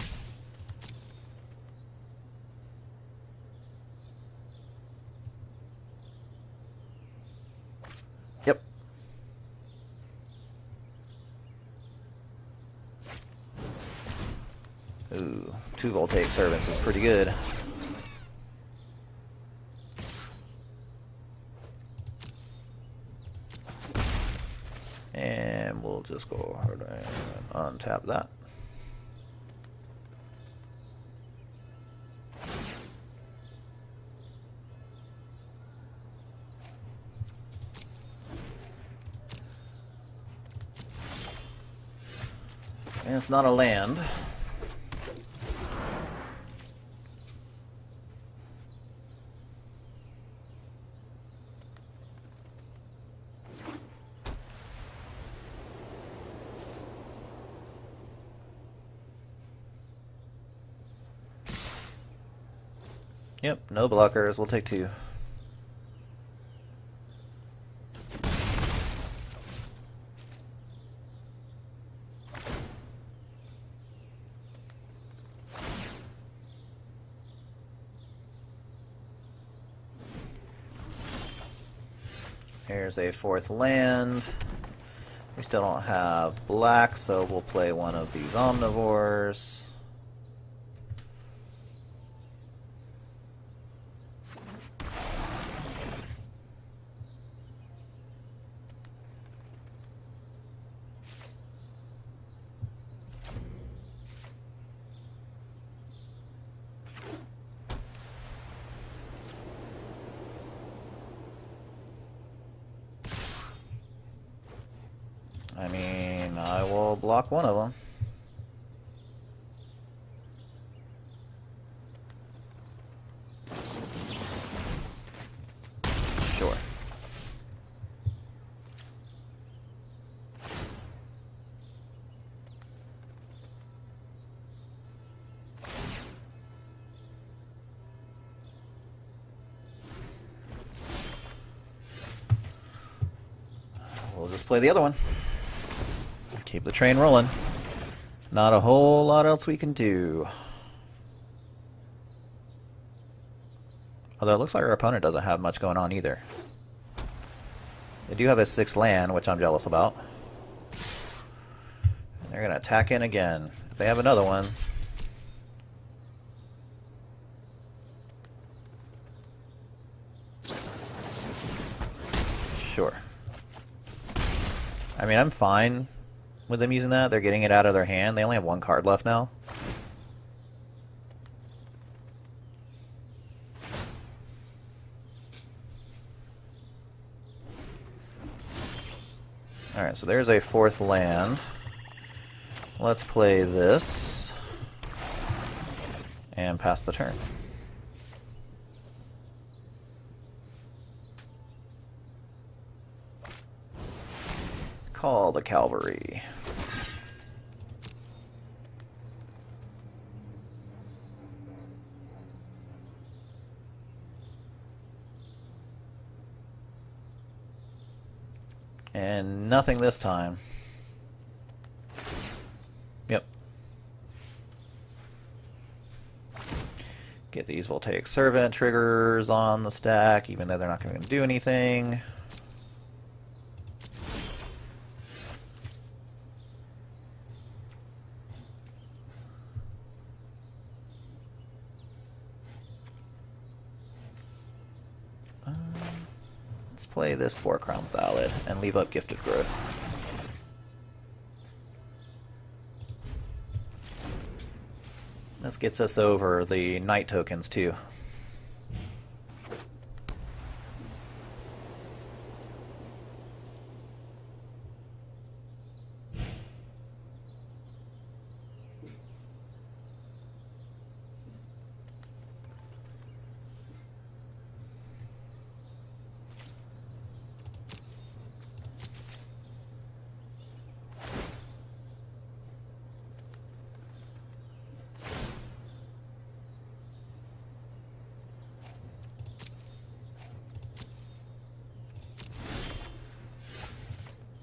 Yep. Ooh, 2 Voltaic Servants is pretty good. And we'll just go ahead and untap that. And it's not a land. Yep, no blockers. We'll take 2. Here's a 4th land. We still don't have black, so we'll play one of these omnivores. I mean, I will block one of them. Sure. We'll just play the other one. Keep the train rolling. Not a whole lot else we can do. Although it looks like our opponent doesn't have much going on either. They do have a 6th land, which I'm jealous about. They're going to attack in again. If they have another one. Sure. I mean, I'm fine with them using that. They're getting it out of their hand. They only have one card left now. Alright, so there's a fourth land. Let's play this and pass the turn. Call the cavalry. And nothing this time. Yep. Get these Voltaic Servant triggers on the stack, even though they're not going to do anything. Let's play this Four-Crown Ballad and leave up Gift of Growth. This gets us over the Knight tokens too.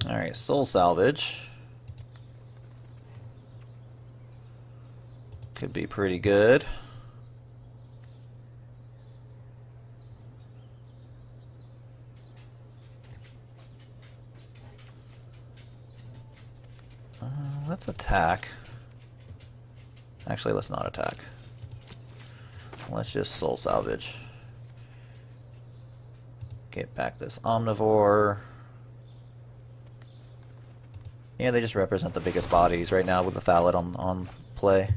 Alright, Soul Salvage. Could be pretty good. Let's attack. Actually, let's not attack. Let's just Soul Salvage. Get back this Omnivore. Yeah, they just represent the biggest bodies right now with the Thallid on play.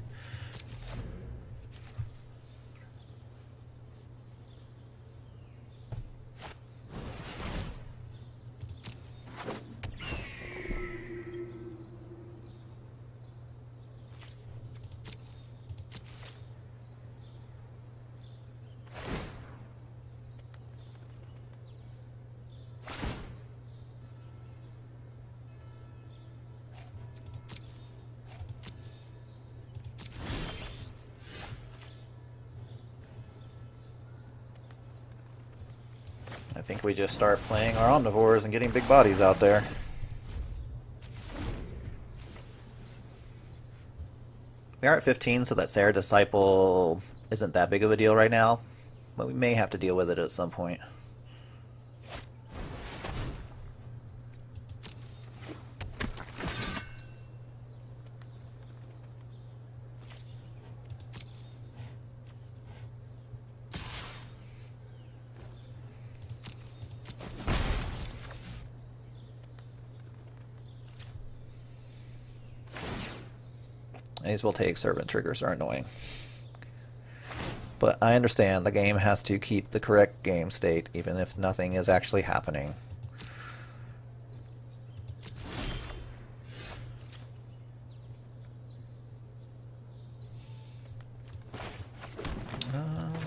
I think we just start playing our Omnivores and getting big bodies out there. We are at 15, so that Sarah Disciple isn't that big of a deal right now, but we may have to deal with it at some point. These Voltaic Servant triggers are annoying. But I understand the game has to keep the correct game state, even if nothing is actually happening.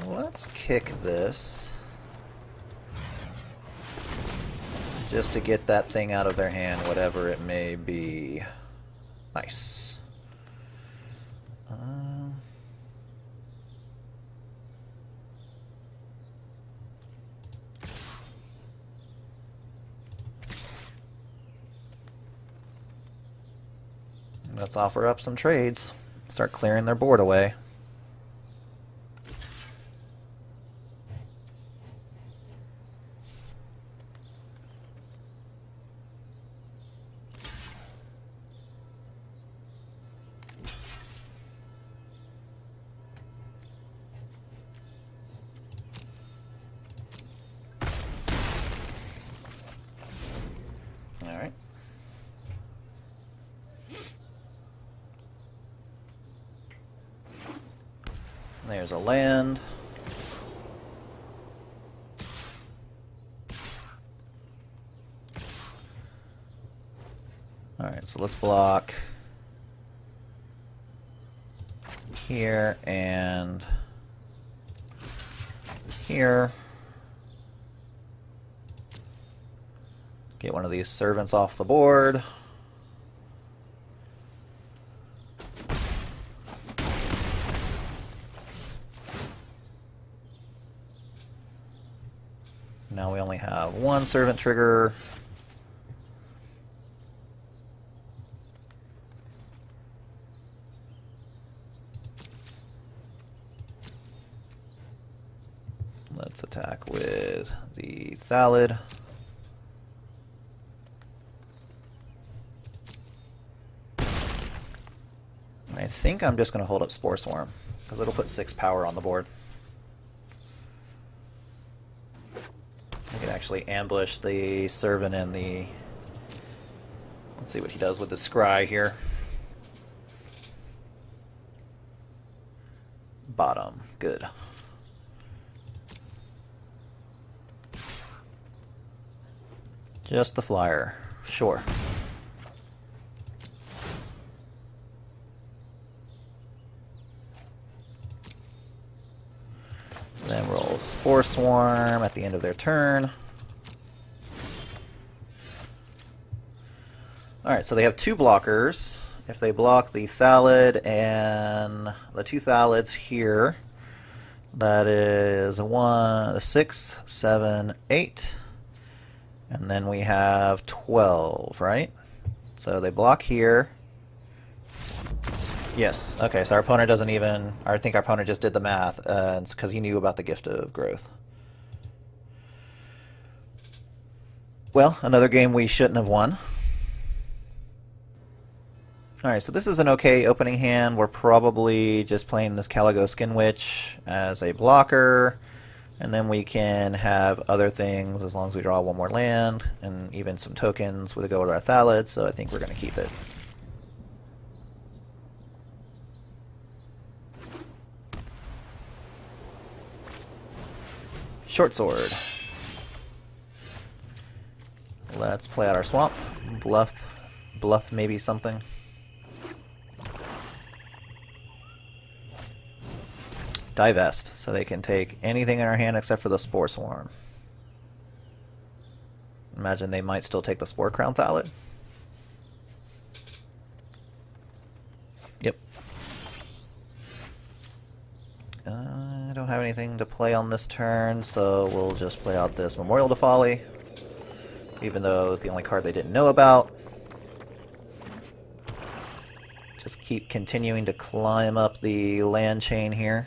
Let's kick this. Just to get that thing out of their hand, whatever it may be. Nice. Let's offer up some trades. Start clearing their board away. There's a land. Alright, so let's block here and here. Get one of these servants off the board. Now we only have one servant trigger. Let's attack with the Thallid. And I think I'm just going to hold up Spore Swarm, because it'll put 6 power on the board. We can actually ambush the servant and the... Let's see what he does with the Scry here. Bottom. Good. Just the flyer. Sure. Then roll Spore Swarm at the end of their turn. Alright, so they have 2 blockers. If they block the Thallid and the 2 Thallids here, that is a 6, 7, 8. And then we have 12, right? So they block here. Yes, okay, so our opponent doesn't even... I think our opponent just did the math, it's because he knew about the Gift of Growth. Well, another game we shouldn't have won. Alright, so this is an okay opening hand. We're probably just playing this Caligo Skin Witch as a blocker. And then we can have other things as long as we draw one more land, and even some tokens with a go to our Thallid, so I think we're going to keep it. Short Sword. Let's play out our swamp. Bluff maybe something. Divest, so they can take anything in our hand except for the Spore Swarm. Imagine they might still take the Spore Crown Thallid. Yep. I don't have anything to play on this turn, so we'll just play out this Memorial to Folly, even though it was the only card they didn't know about. Just keep continuing to climb up the land chain here.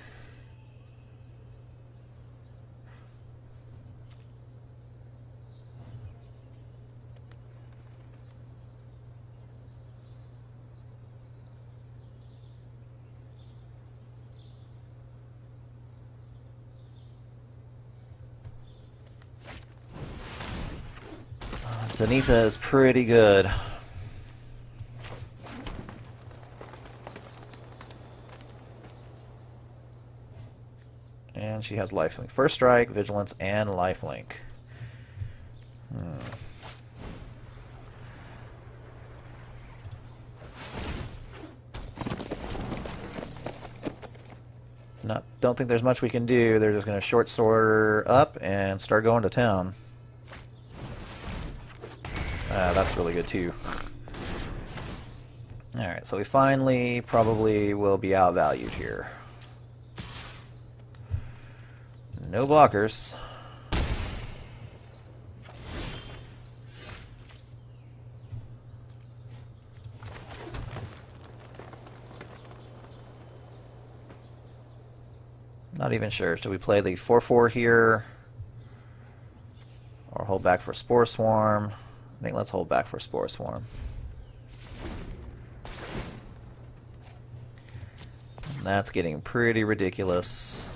Zenitha is pretty good. And she has lifelink. First strike, vigilance, and lifelink. Don't think there's much we can do. They're just going to short sword her up and start going to town. That's really good too. Alright, so we finally probably will be outvalued here. No blockers. Not even sure. Should we play the 4/4 here? Or hold back for Spore Swarm? I think let's hold back for Spore Swarm. And that's getting pretty ridiculous.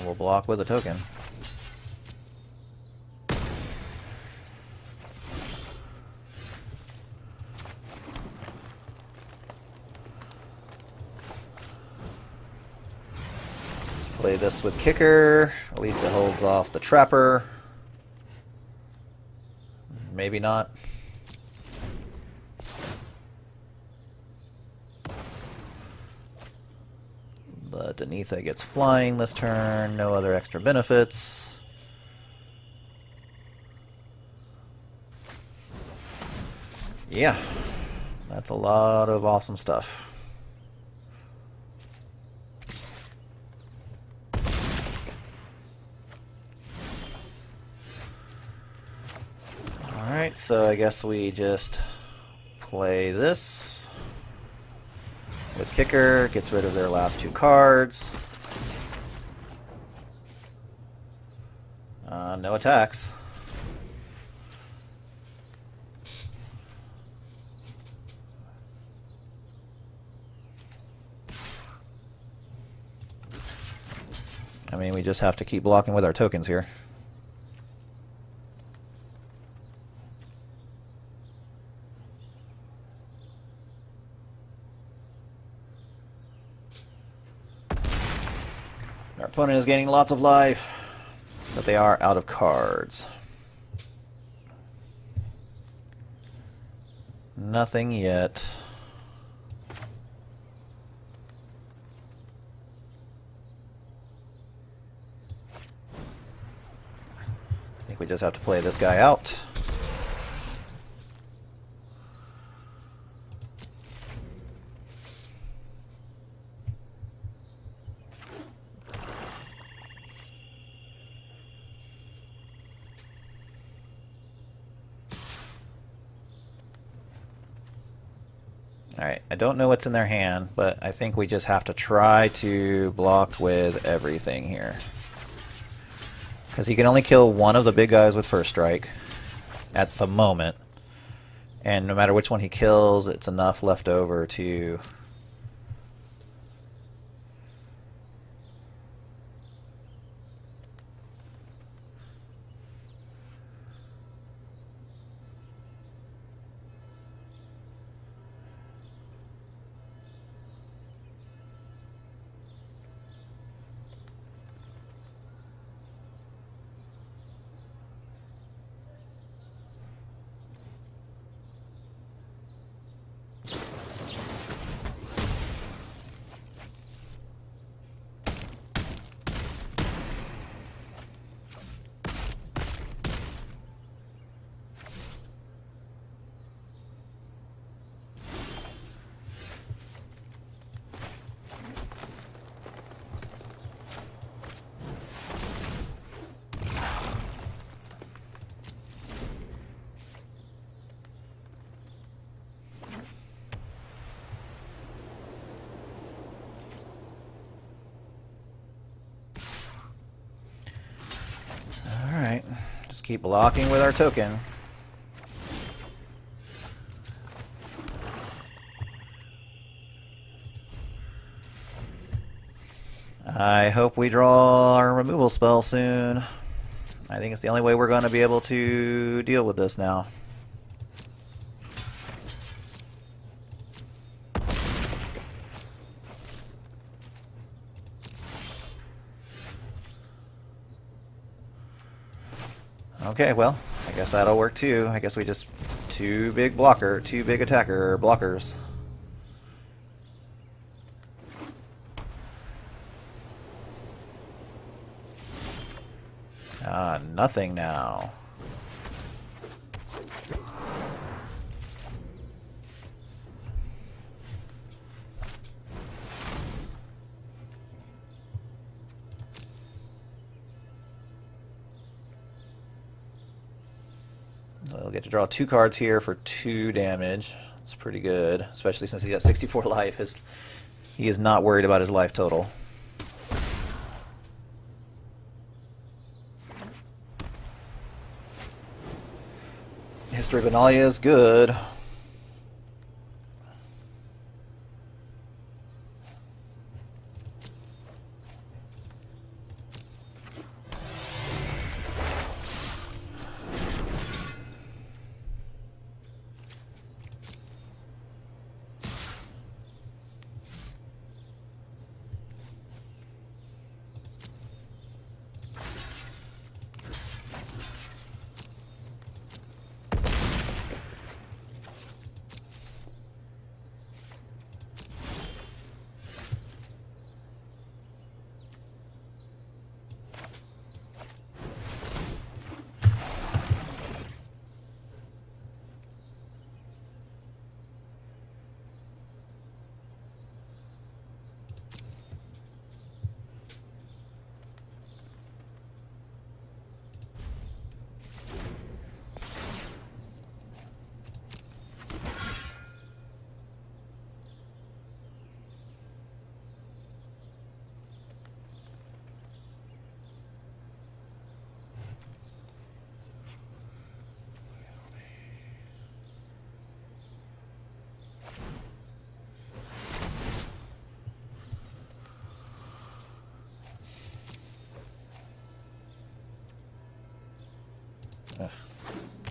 And we'll block with a token. Let's play this with kicker. At least it holds off the trapper. Maybe not. The Denitha gets flying this turn, no other extra benefits. Yeah, that's a lot of awesome stuff. Alright, so I guess we just play this. With kicker, gets rid of their last 2 cards. No attacks. I mean, we just have to keep blocking with our tokens here. Our opponent is gaining lots of life, but they are out of cards. Nothing yet. I think we just have to play this guy out. Alright, I don't know what's in their hand, but I think we just have to try to block with everything here. Because he can only kill one of the big guys with first strike at the moment. And no matter which one he kills, it's enough left over to... Alright, just keep blocking with our token. I hope we draw our removal spell soon. I think it's the only way we're going to be able to deal with this now. Okay, well, I guess that'll work too. I guess we just two big attacker blockers. Nothing now. So we'll get to draw 2 cards here for 2 damage. It's pretty good, especially since he's got 64 life. He is not worried about his life total. History of Benalia is good.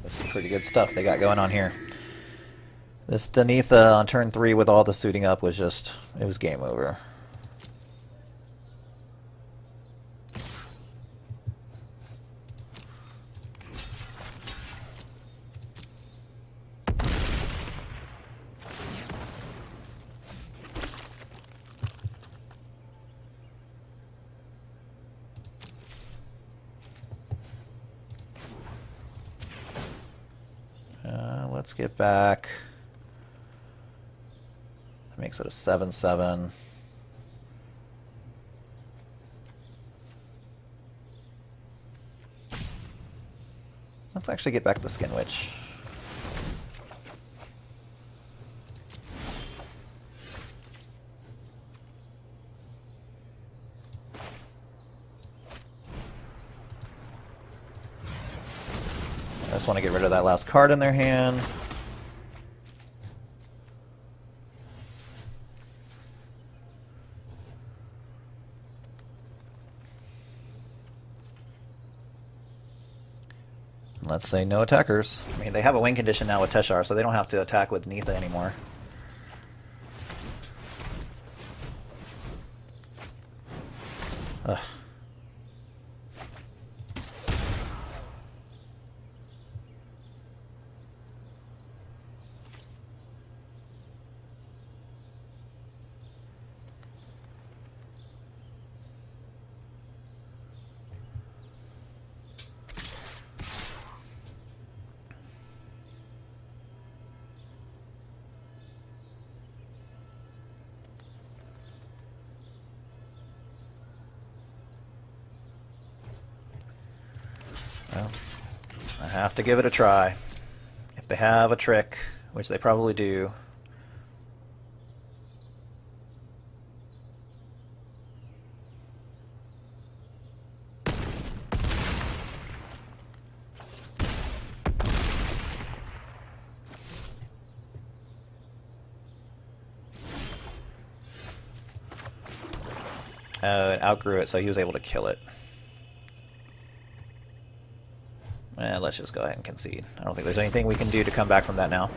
This is pretty good stuff they got going on here. This Danitha on turn 3 with all the suiting up was just, it was game over. Let's get back. That makes it a 7/7. Let's actually get back the Skin Witch. I just want to get rid of that last card in their hand. Let's say no attackers. I mean, they have a win condition now with Teshar, so they don't have to attack with Nitha anymore. Ugh. Well, I have to give it a try. If they have a trick, which they probably do. It outgrew it, so he was able to kill it. Let's just go ahead and concede. I don't think there's anything we can do to come back from that now.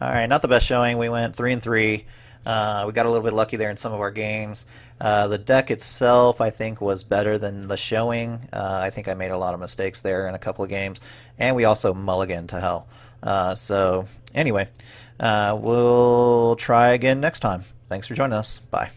Alright, not the best showing. We went 3-3. We got a little bit lucky there in some of our games. The deck itself, I think, was better than the showing. I think I made a lot of mistakes there in a couple of games. And we also mulliganed to hell. So, anyway, we'll try again next time. Thanks for joining us. Bye.